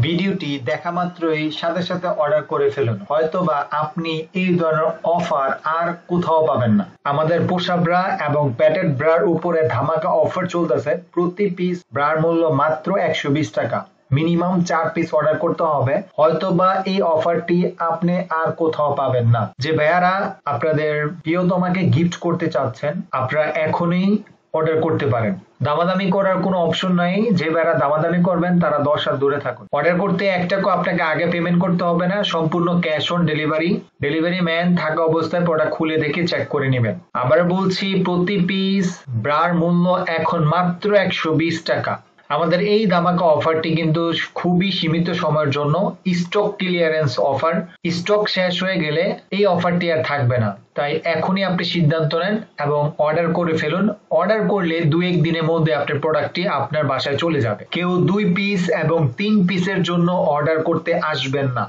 ভিডিওটি দেখা মাত্রই সাথে সাথে অর্ডার করে ফেলুন, হয়তোবা আপনি এই ধরনের অফার আর কোথাও পাবেন না। আমাদের পোষা ব্রা এবং প্যাটেড ব্রার উপরে ধামাকা অফার চলতেছে। প্রতি পিস ব্রার মূল্য মাত্র 120 টাকা। মিনিমাম 4 পিস অর্ডার করতে হবে, হয়তোবা এই অফারটি আপনি আর কোথাও পাবেন না। যে ভাইয়ারা আপনাদের প্রিয়তমাকে গিফট করতে চাচ্ছেন, আপনারা এখনই অর্ডার করতে পারেন। দামাদামি করার কোনো অপশন নাই। যে ভাইয়ারা দামাদামি করবেন তারা 10 হাত দূরে থাকুন। অর্ডার করতে 1 টাকা আপনাকে আগে পেমেন্ট করতে হবে না, সম্পূর্ণ cash on delivery. Delivery man থাকা অবস্থায় প্রোডাক্ট খুলে দেখে চেক করে নেবেন। আবার বলছি, প্রতি পিস ব্রার মূল্য এখন মাত্র 120 টাকা। আমাদের এই ধামাকা অফারটি কিন্তু খুবই সীমিত সময়ের জন্য, স্টক ক্লিয়ারেন্স অফার। স্টক শেষ হয়ে গেলে এই অফারটি আর থাকবে না। তাই এখনই আপনি সিদ্ধান্ত নেন এবং অর্ডার করে ফেলুন। অর্ডার করলে 2-1 দিনের মধ্যে আপনার প্রোডাক্টটি আপনার বাসায় চলে যাবে। কেউ 2 পিস এবং 3 পিসের জন্য অর্ডার করতে আসবেন না।